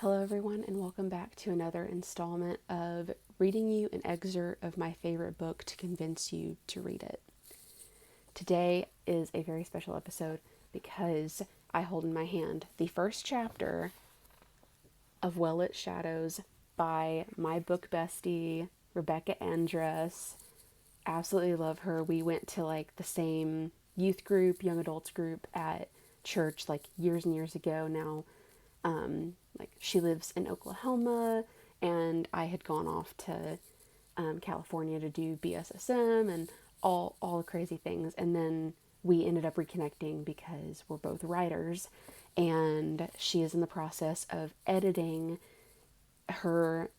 Hello, everyone, and welcome back to another installment of reading you an excerpt of my favorite book to convince you to read it. Today is a very special episode because I hold in my hand the first chapter of Well-Lit Shadows by my book bestie, Bekah Andress. Absolutely love her. We went to the same youth group, young adults group at church years and years ago now. She lives in Oklahoma, and I had gone off to California to do BSSM and all the crazy things. And then we ended up reconnecting because we're both writers, and she is in the process of editing her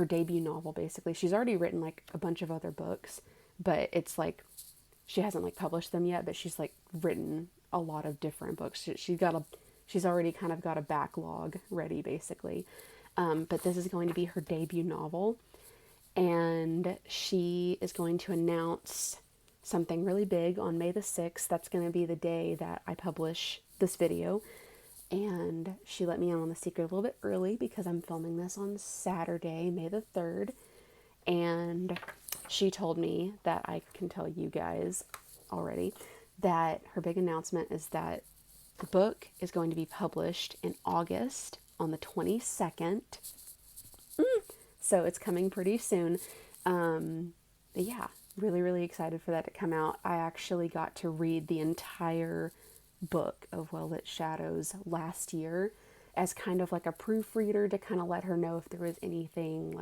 debut novel. Basically, she's already written a bunch of other books, but it's she hasn't published them yet, but she's written a lot of different books. She's already kind of got a backlog ready, basically. But this is going to be her debut novel, and she is going to announce something really big on May the 6th. That's going to be the day that I publish this video. And she let me in on the secret a little bit early because I'm filming this on Saturday, May the 3rd. And she told me that I can tell you guys already that her big announcement is that the book is going to be published in August on the 22nd. So it's coming pretty soon. Yeah, really, really excited for that to come out. I actually got to read the entire book of Well-Lit Shadows last year as kind of a proofreader to kind of let her know if there was anything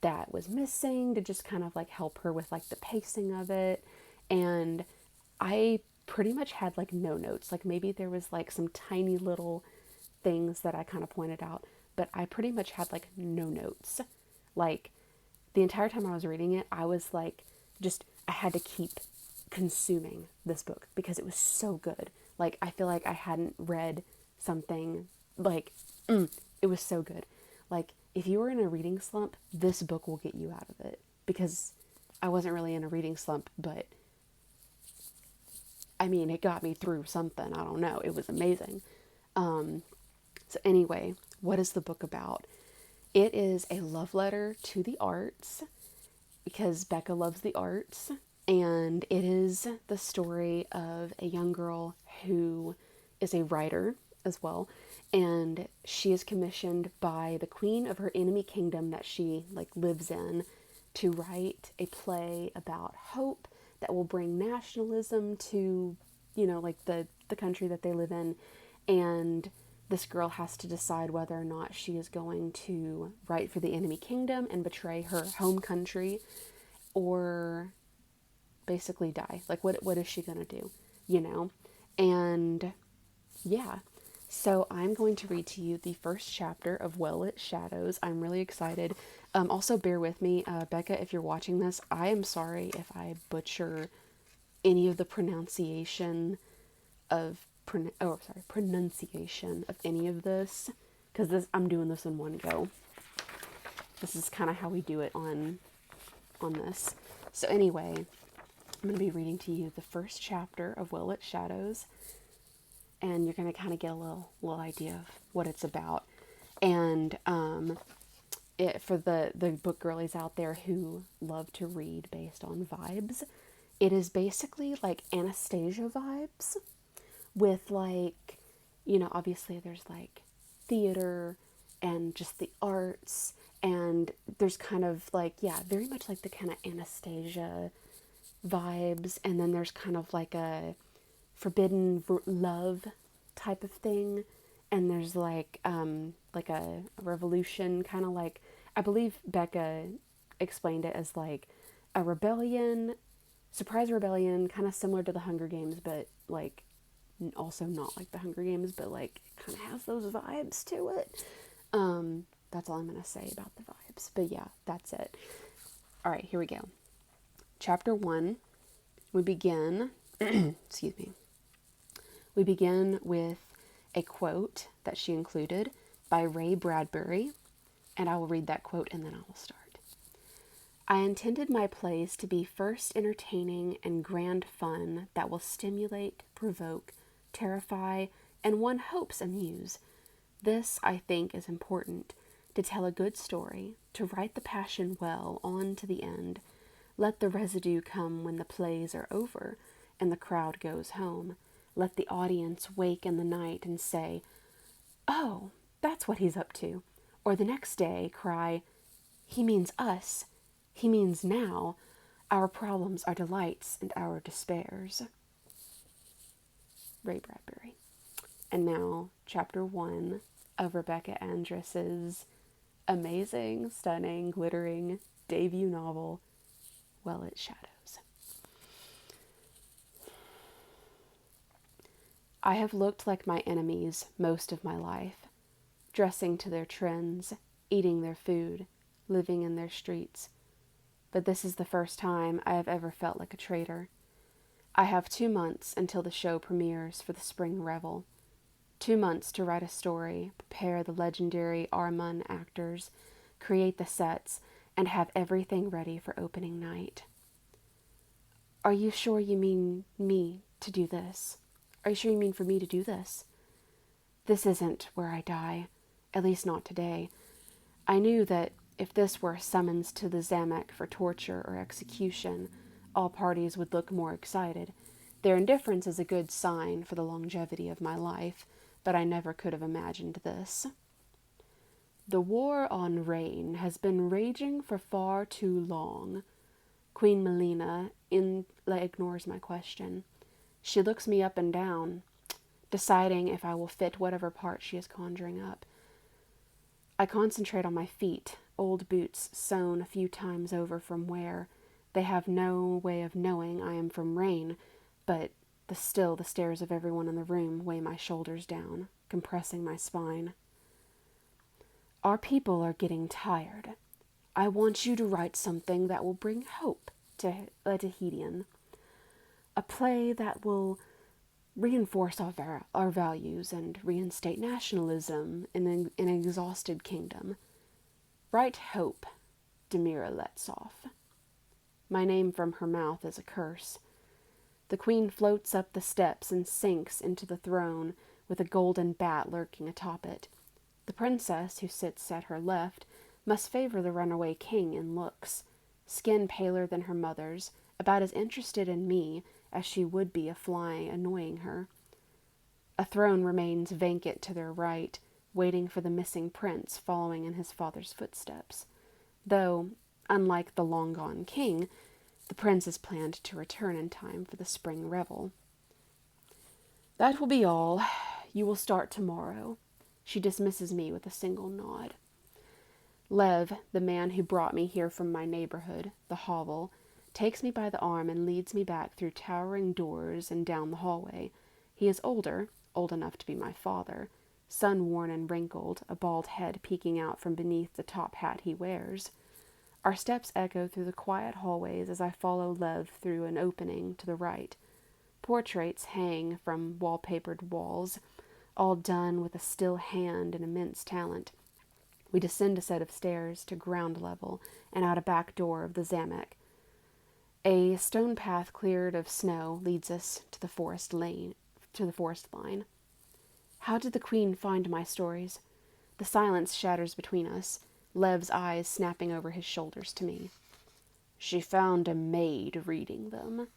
that was missing, to just kind of help her with the pacing of it. And I pretty much had no notes. Maybe there was some tiny little things that I kind of pointed out, but I pretty much had no notes. The entire time I was reading it, I was I had to keep consuming this book because it was so good. I feel like I hadn't read something it was so good. If you were in a reading slump, this book will get you out of it, because I wasn't really in a reading slump, but I mean, it got me through something. I don't know. It was amazing. So anyway, what is the book about? It is a love letter to the arts, because Bekah loves the arts. And it is the story of a young girl who is a writer as well. And she is commissioned by the queen of her enemy kingdom that she lives in to write a play about hope that will bring nationalism to, the country that they live in. And this girl has to decide whether or not she is going to write for the enemy kingdom and betray her home country, or basically die. What is she gonna do? And yeah. So I'm going to read to you the first chapter of Well-Lit Shadows. I'm really excited. Also, bear with me, Bekah, if you're watching this, I am sorry if I butcher any of the pronunciation of any of this, because I'm doing this in one go. This is kind of how we do it on this. So anyway, I'm going to be reading to you the first chapter of Well-Lit Shadows, and you're going to kind of get a little idea of what it's about. And for the book girlies out there who love to read based on vibes, it is basically Anastasia vibes with obviously there's theater and just the arts, and there's kind of very much the kind of Anastasia vibes, and then there's kind of a forbidden love type of thing, and there's a revolution, kind of I believe Bekah explained it as a rebellion, surprise rebellion, kind of similar to the Hunger Games, but also not like the Hunger Games, but kind of has those vibes to it. That's all I'm gonna say about the vibes, but yeah, that's it. All right, here we go. Chapter 1, we begin excuse me. We begin with a quote that she included by Ray Bradbury, and I will read that quote and then I will start. I intended my plays to be first entertaining and grand fun that will stimulate, provoke, terrify, and one hopes amuse, This, I think, is important. To tell a good story, to write the passion well on to the end. Let the residue come when the plays are over and the crowd goes home. Let the audience wake in the night and say, "Oh, that's what he's up to." Or the next day cry, "He means us. He means now. Our problems are delights and our despairs." Ray Bradbury. And now, chapter 1 of Rebecca Andress's amazing, stunning, glittering debut novel, Well It Shadows. I have looked like my enemies most of my life, dressing to their trends, eating their food, living in their streets. But this is the first time I have ever felt like a traitor. I have 2 months until the show premieres for the spring revel. 2 months to write a story, prepare the legendary Armun actors, create the sets, and have everything ready for opening night. Are you sure you mean me to do this? Are you sure you mean for me to do this? This isn't where I die, at least not today. I knew that if this were a summons to the Zamek for torture or execution, all parties would look more excited. Their indifference is a good sign for the longevity of my life, but I never could have imagined this. The war on rain has been raging for far too long. Queen Melina ignores my question. She looks me up and down, deciding if I will fit whatever part she is conjuring up. I concentrate on my feet, old boots sewn a few times over from wear. They have no way of knowing I am from rain, but still the stares of everyone in the room weigh my shoulders down, compressing my spine. Our people are getting tired. I want you to write something that will bring hope to Tahitian. A play that will reinforce our values and reinstate nationalism in an exhausted kingdom. Write hope, Demira lets off. My name from her mouth is a curse. The queen floats up the steps and sinks into the throne with a golden bat lurking atop it. The princess, who sits at her left, must favor the runaway king in looks. Skin paler than her mother's, about as interested in me as she would be a fly annoying her. A throne remains vacant to their right, waiting for the missing prince following in his father's footsteps. Though, unlike the long-gone king, the prince is planned to return in time for the spring revel. That will be all. You will start tomorrow. She dismisses me with a single nod. Lev, the man who brought me here from my neighborhood, the hovel, takes me by the arm and leads me back through towering doors and down the hallway. He is older, old enough to be my father, sun-worn and wrinkled, a bald head peeking out from beneath the top hat he wears. Our steps echo through the quiet hallways as I follow Lev through an opening to the right. Portraits hang from wallpapered walls, all done with a still hand and immense talent. We descend a set of stairs to ground level and out a back door of the Zamek. A stone path cleared of snow leads us to the forest line. How did the queen find my stories? The silence shatters between us, Lev's eyes snapping over his shoulders to me. She found a maid reading them.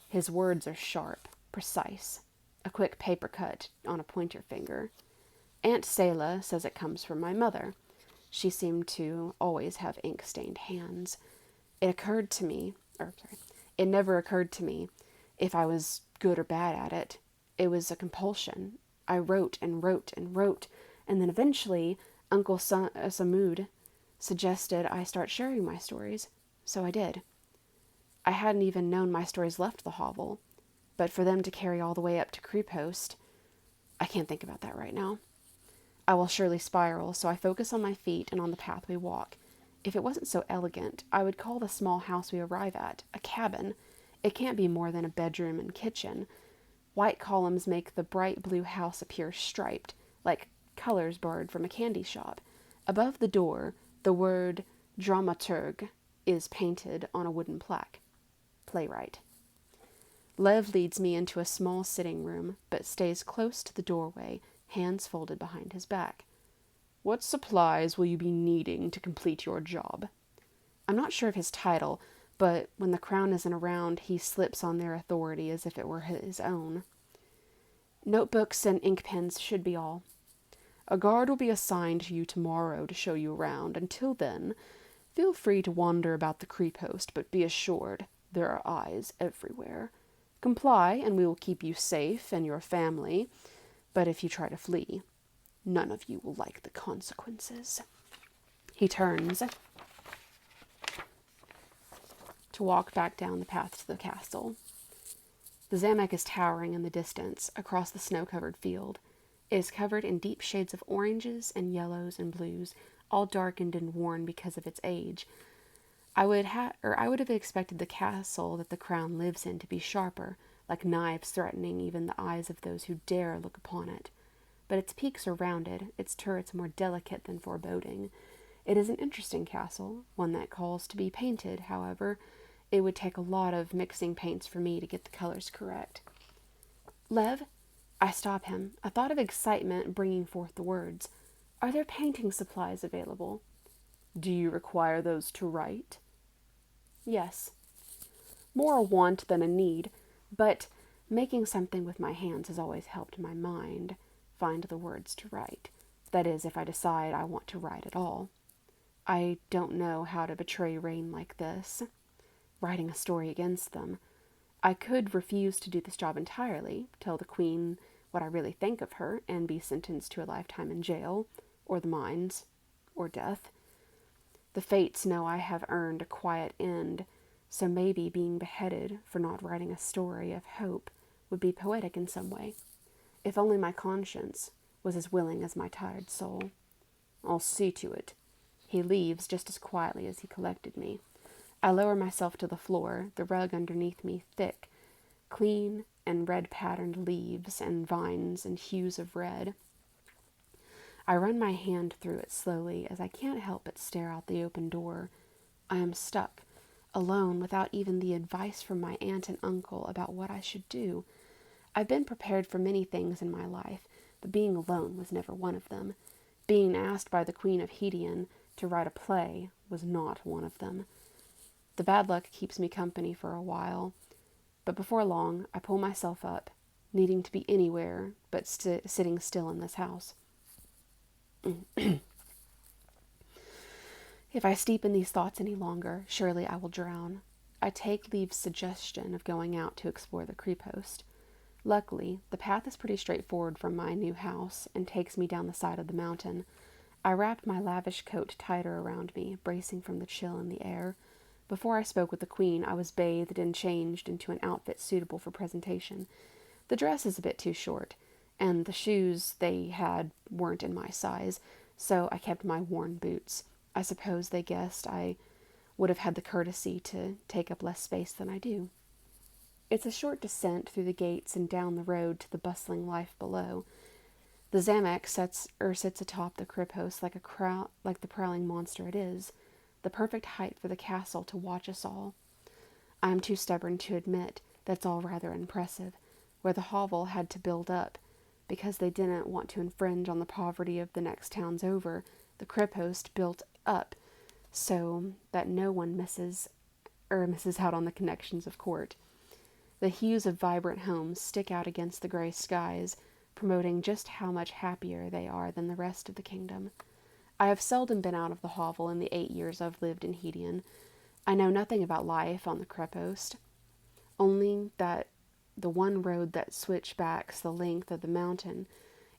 His words are sharp, precise, a quick paper cut on a pointer finger. Aunt Selah says it comes from my mother. She seemed to always have ink-stained hands. It never occurred to me if I was good or bad at it. It was a compulsion. I wrote and wrote and wrote, and then eventually Uncle Samud suggested I start sharing my stories, so I did. I hadn't even known my stories left the hovel, but for them to carry all the way up to Creephost, I can't think about that right now. I will surely spiral, so I focus on my feet and on the path we walk. If it wasn't so elegant, I would call the small house we arrive at a cabin. It can't be more than a bedroom and kitchen. White columns make the bright blue house appear striped, like colors borrowed from a candy shop. Above the door, the word dramaturg is painted on a wooden plaque. Playwright. Lev leads me into a small sitting room, but stays close to the doorway, hands folded behind his back. What supplies will you be needing to complete your job? I'm not sure of his title, but when the crown isn't around, he slips on their authority as if it were his own. Notebooks and ink pens should be all. A guard will be assigned to you tomorrow to show you around. Until then, feel free to wander about the creep host, but be assured there are eyes everywhere. Comply, and we will keep you safe and your family, but if you try to flee, none of you will like the consequences. He turns to walk back down the path to the castle. The Zamek is towering in the distance across the snow-covered field. It is covered in deep shades of oranges and yellows and blues, all darkened and worn because of its age. I would have expected the castle that the crown lives in to be sharper, like knives threatening even the eyes of those who dare look upon it. But its peaks are rounded, its turrets more delicate than foreboding. It is an interesting castle, one that calls to be painted. However, it would take a lot of mixing paints for me to get the colors correct. Lev, I stop him, a thought of excitement bringing forth the words. Are there painting supplies available? Do you require those to write? Yes. More a want than a need, but making something with my hands has always helped my mind find the words to write. That is, if I decide I want to write at all. I don't know how to betray Rain like this, writing a story against them. I could refuse to do this job entirely, tell the Queen what I really think of her, and be sentenced to a lifetime in jail, or the mines, or death. The fates know I have earned a quiet end, so maybe being beheaded for not writing a story of hope would be poetic in some way, if only my conscience was as willing as my tired soul. I'll see to it. He leaves just as quietly as he collected me. I lower myself to the floor, the rug underneath me thick, clean and red-patterned leaves and vines and hues of red. I run my hand through it slowly as I can't help but stare out the open door. I am stuck, alone, without even the advice from my aunt and uncle about what I should do. I've been prepared for many things in my life, but being alone was never one of them. Being asked by the Queen of Hedion to write a play was not one of them. The bad luck keeps me company for a while, but before long I pull myself up, needing to be anywhere but sitting still in this house. If I steep in these thoughts any longer, surely I will drown. I take Leave's suggestion of going out to explore the creep host. Luckily, the path is pretty straightforward from my new house and takes me down the side of the mountain. I wrapped my lavish coat tighter around me, bracing from the chill in the air. Before I spoke with the Queen, I was bathed and changed into an outfit suitable for presentation. The dress is a bit too short, and the shoes they had weren't in my size, so I kept my worn boots. I suppose they guessed I would have had the courtesy to take up less space than I do. It's a short descent through the gates and down the road to the bustling life below. The Zamek sits atop the crib host like the prowling monster it is, the perfect height for the castle to watch us all. I am too stubborn to admit that's all rather impressive, where the hovel had to build up, because they didn't want to infringe on the poverty of the next towns over. The crib host built up so that no one misses out on the connections of court. The hues of vibrant homes stick out against the gray skies, promoting just how much happier they are than the rest of the kingdom. I have seldom been out of the hovel in the 8 years I've lived in Hedion. I know nothing about life on the Krepost, only that the one road that switchbacks the length of the mountain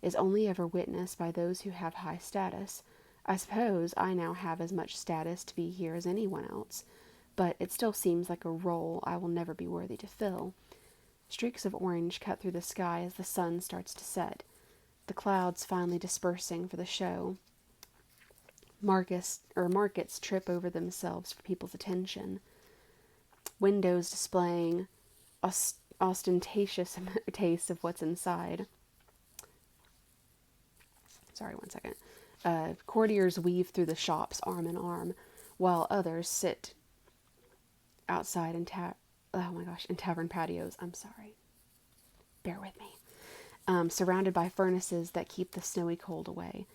is only ever witnessed by those who have high status. I suppose I now have as much status to be here as anyone else, but it still seems like a role I will never be worthy to fill. Streaks of orange cut through the sky as the sun starts to set, the clouds finally dispersing for the show. Markets trip over themselves for people's attention. Windows displaying ostentatious tastes of what's inside. Sorry, one second. Courtiers weave through the shops arm in arm, while others sit outside in tavern patios. I'm sorry. Bear with me. Surrounded by furnaces that keep the snowy cold away.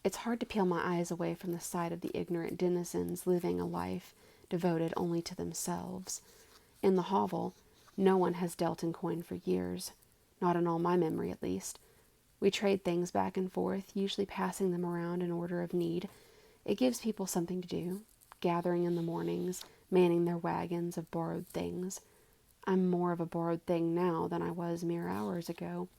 It's hard to peel my eyes away from the sight of the ignorant denizens living a life devoted only to themselves. In the hovel, no one has dealt in coin for years, not in all my memory at least. We trade things back and forth, usually passing them around in order of need. It gives people something to do, gathering in the mornings, manning their wagons of borrowed things. I'm more of a borrowed thing now than I was mere hours ago.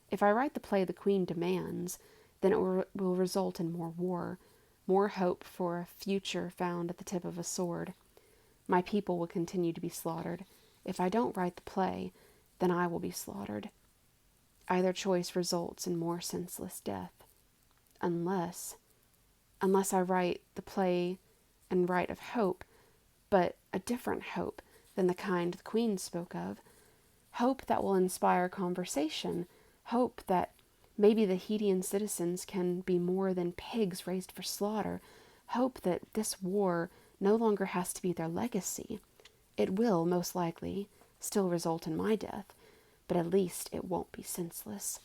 If I write the play the Queen demands, then it will result in more war, more hope for a future found at the tip of a sword. My people will continue to be slaughtered. If I don't write the play, then I will be slaughtered. Either choice results in more senseless death. Unless I write the play and write of hope, but a different hope than the kind the Queen spoke of. Hope that will inspire conversation. Hope that maybe the Hedian citizens can be more than pigs raised for slaughter. Hope that this war no longer has to be their legacy. It will, most likely, still result in my death, but at least it won't be senseless.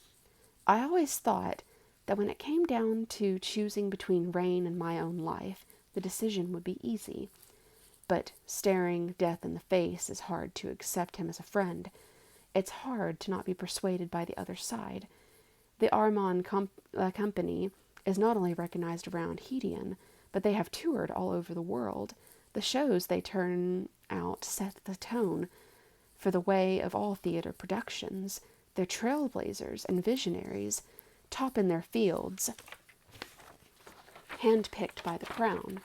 I always thought that when it came down to choosing between Rain and my own life, the decision would be easy. But staring death in the face is hard to accept him as a friend. It's hard to not be persuaded by the other side. The Armand Company is not only recognized around Hedian, but they have toured all over the world. The shows they turn out set the tone for the way of all theater productions. They're trailblazers and visionaries, top in their fields, handpicked by the crown.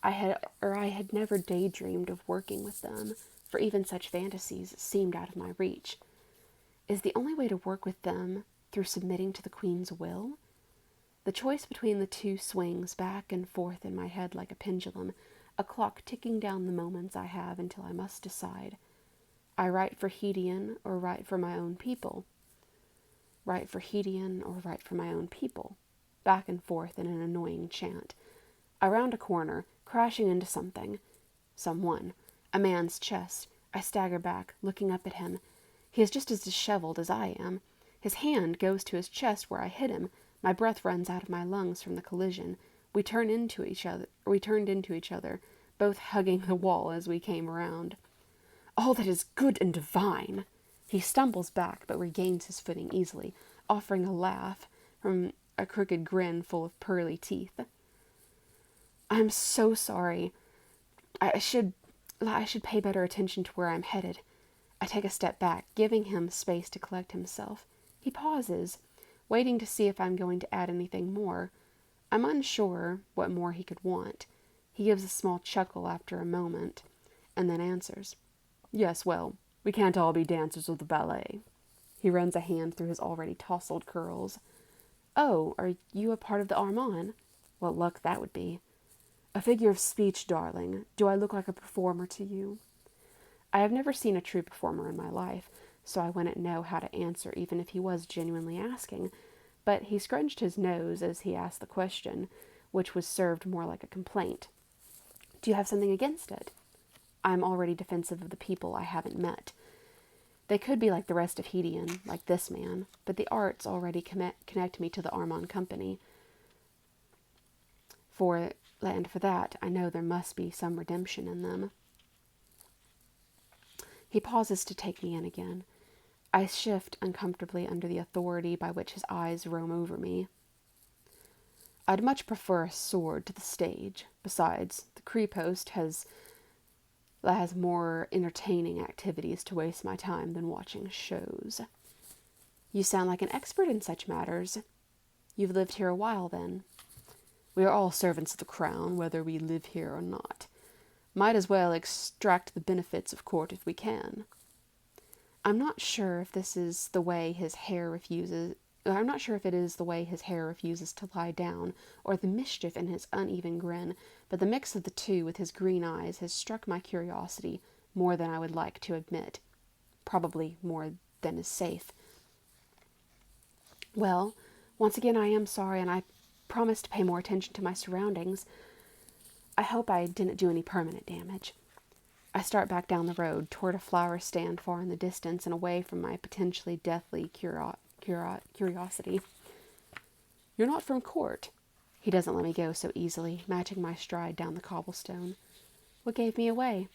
I had never daydreamed of working with them, for even such fantasies seemed out of my reach. Is the only way to work with them through submitting to the Queen's will? The choice between the two swings back and forth in my head like a pendulum, a clock ticking down the moments I have until I must decide. I write for Hedian or write for my own people. Write for Hedian or write for my own people. Back and forth in an annoying chant. I round a corner, crashing into someone, a man's chest. I stagger back, looking up at him. He is just as disheveled as I am. His hand goes to his chest where I hit him. My breath runs out of my lungs from the collision. We turned into each other, both hugging the wall as we came around. All that is good and divine. He stumbles back, but regains his footing easily, offering a laugh from a crooked grin full of pearly teeth. I'm so sorry. I should pay better attention to where I'm headed. I take a step back, giving him space to collect himself. He pauses, waiting to see if I'm going to add anything more. I'm unsure what more he could want. He gives a small chuckle after a moment, and then answers. Yes, well, we can't all be dancers of the ballet. He runs a hand through his already tousled curls. Oh, are you a part of the Armand? What luck that would be. A figure of speech, darling. Do I look like a performer to you? I have never seen a true performer in my life, so I wouldn't know how to answer even if he was genuinely asking, but he scrunched his nose as he asked the question, which was served more like a complaint. Do you have something against it? I'm already defensive of the people I haven't met. They could be like the rest of Hedian, like this man, but the arts already connect me to the Armand Company. For that, I know there must be some redemption in them. He pauses to take me in again. I shift uncomfortably under the authority by which his eyes roam over me. I'd much prefer a sword to the stage. Besides, the Cree post has more entertaining activities to waste my time than watching shows. You sound like an expert in such matters. You've lived here a while, then. We are all servants of the crown, whether we live here or not. Might as well extract the benefits of court if we can. I'm not sure if it is the way his hair refuses to lie down, or the mischief in his uneven grin, but the mix of the two with his green eyes has struck my curiosity more than I would like to admit. Probably more than is safe. Well, once again I am sorry, and I promise to pay more attention to my surroundings. I hope I didn't do any permanent damage. I start back down the road, toward a flower stand far in the distance and away from my potentially deathly curiosity. You're not from court. He doesn't let me go so easily, matching my stride down the cobblestone. What gave me away?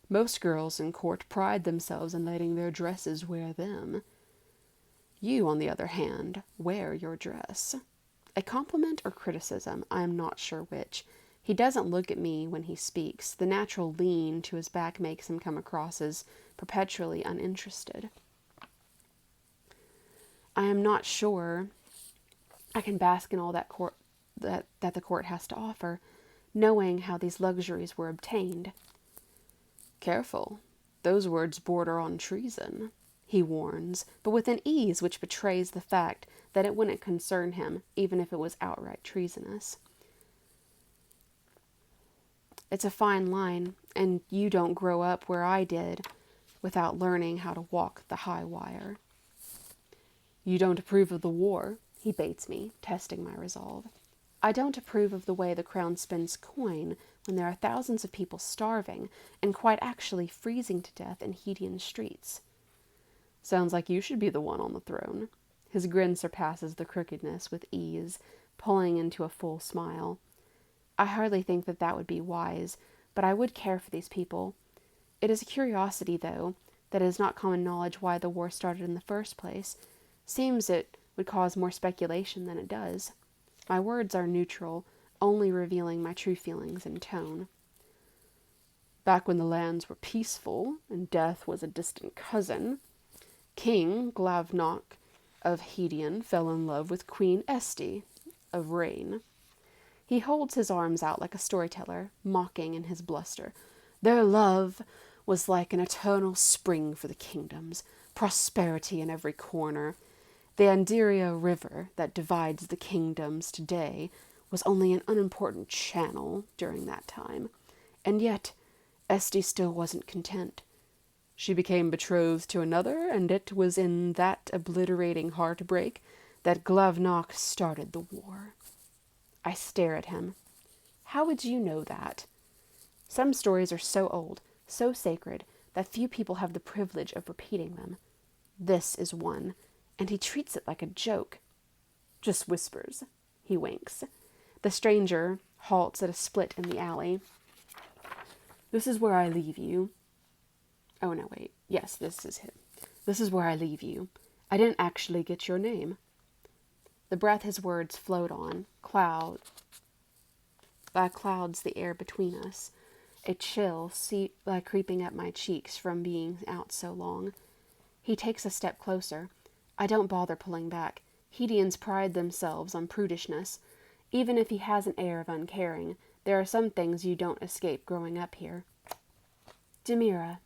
Most girls in court pride themselves in letting their dresses wear them. You, on the other hand, wear your dress. A compliment or criticism, I am not sure which. He doesn't look at me when he speaks. The natural lean to his back makes him come across as perpetually uninterested. I am not sure I can bask in all that the court has to offer, knowing how these luxuries were obtained. Careful. Those words border on treason, he warns, but with an ease which betrays the fact that it wouldn't concern him, even if it was outright treasonous. It's a fine line, and you don't grow up where I did without learning how to walk the high wire. You don't approve of the war, he baits me, testing my resolve. I don't approve of the way the crown spends coin when there are thousands of people starving and quite actually freezing to death in Hedian streets. Sounds like you should be the one on the throne. His grin surpasses the crookedness with ease, pulling into a full smile. I hardly think that would be wise, but I would care for these people. It is a curiosity, though, that it is not common knowledge why the war started in the first place. Seems it would cause more speculation than it does. My words are neutral, only revealing my true feelings in tone. Back when the lands were peaceful and death was a distant cousin, King Glavnok of Hedian fell in love with Queen Esti of Rain. He holds his arms out like a storyteller, mocking in his bluster. Their love was like an eternal spring for the kingdoms, prosperity in every corner. The Anderia River that divides the kingdoms today was only an unimportant channel during that time, and yet Esti still wasn't content. She became betrothed to another, and it was in that obliterating heartbreak that Glavnok started the war. I stare at him. How would you know that? Some stories are so old, so sacred, that few people have the privilege of repeating them. This is one, and he treats it like a joke. Just whispers. He winks. The stranger halts at a split in the alley. This is where I leave you. Oh, no, wait. Yes, this is him. This is where I leave you. I didn't actually get your name. The breath his words float on, clouds the air between us. A chill creeping up my cheeks from being out so long. He takes a step closer. I don't bother pulling back. Hedians pride themselves on prudishness. Even if he has an air of uncaring, there are some things you don't escape growing up here. Demira.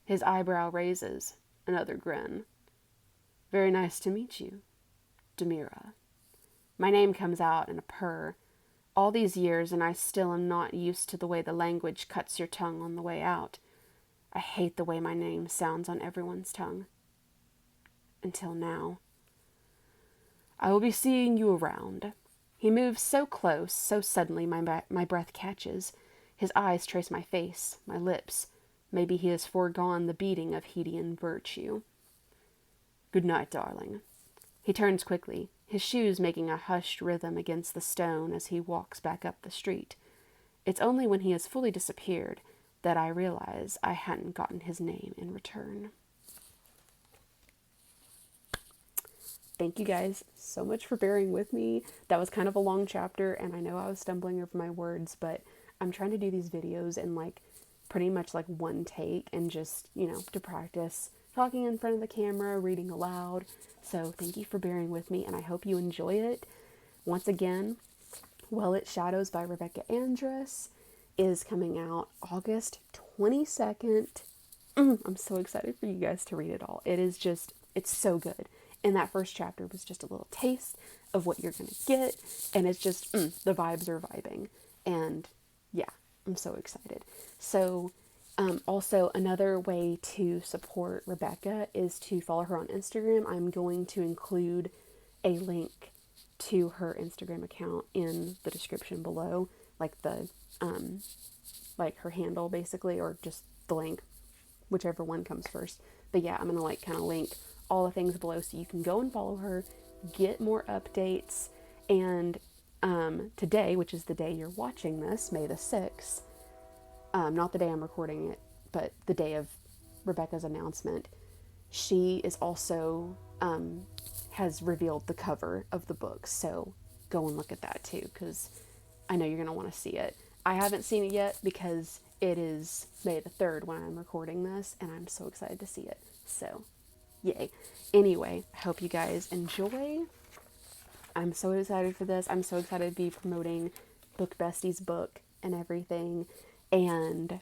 His eyebrow raises. Another grin. Very nice to meet you, Demira. My name comes out in a purr. All these years, and I still am not used to the way the language cuts your tongue on the way out. I hate the way my name sounds on everyone's tongue. Until now. I will be seeing you around. He moves so close, so suddenly my breath catches. His eyes trace my face, my lips. Maybe he has foregone the beating of Hedian virtue. Good night, darling. He turns quickly, his shoes making a hushed rhythm against the stone as he walks back up the street. It's only when he has fully disappeared that I realize I hadn't gotten his name in return. Thank you guys so much for bearing with me. That was kind of a long chapter, and I know I was stumbling over my words, but I'm trying to do these videos in pretty much one take, and just, to practice talking in front of the camera, reading aloud. So thank you for bearing with me, and I hope you enjoy it. Once again, Well It Shadows by Rebecca Andress is coming out August 22nd. I'm so excited for you guys to read it all. It's so good. And that first chapter was just a little taste of what you're going to get, and it's just, the vibes are vibing. And yeah, I'm so excited. So also, another way to support Rebecca is to follow her on Instagram. I'm going to include a link to her Instagram account in the description below, her handle basically, or just the link, whichever one comes first. But yeah, I'm gonna kind of link all the things below so you can go and follow her, get more updates. And today, which is the day you're watching this, May the 6th, not the day I'm recording it, but the day of Rebecca's announcement, she is also has revealed the cover of the book. So go and look at that too, because I know you're going to want to see it. I haven't seen it yet because it is May the 3rd when I'm recording this, and I'm so excited to see it. So, yay. Anyway, I hope you guys enjoy. I'm so excited for this. I'm so excited to be promoting Book Bestie's book and everything. And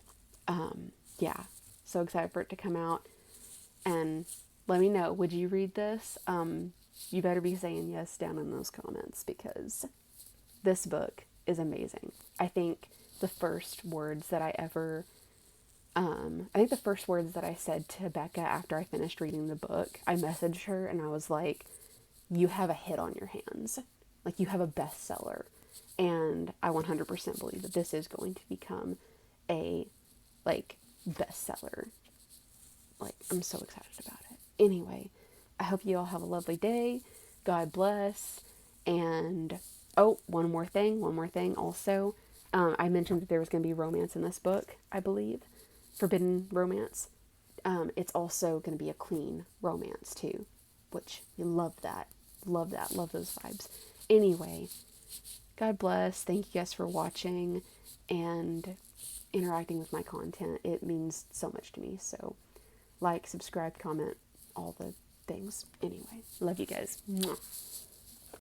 yeah, so excited for it to come out. And let me know, would you read this? You better be saying yes down in those comments, because this book is amazing. I think the first words that the first words that I said to Bekah after I finished reading the book, I messaged her and I was like, you have a hit on your hands. Like, you have a bestseller. And I 100% believe that this is going to become a, like, bestseller. Like, I'm so excited about it. Anyway, I hope you all have a lovely day. God bless. And, oh, one more thing also. I mentioned that there was going to be romance in this book, I believe. Forbidden romance. It's also going to be a clean romance, too. Which, you love that. Love that. Love those vibes. Anyway, God bless. Thank you guys for watching and interacting with my content. It means so much to me. So, like, subscribe, comment, all the things. Anyway, love you guys. Mwah.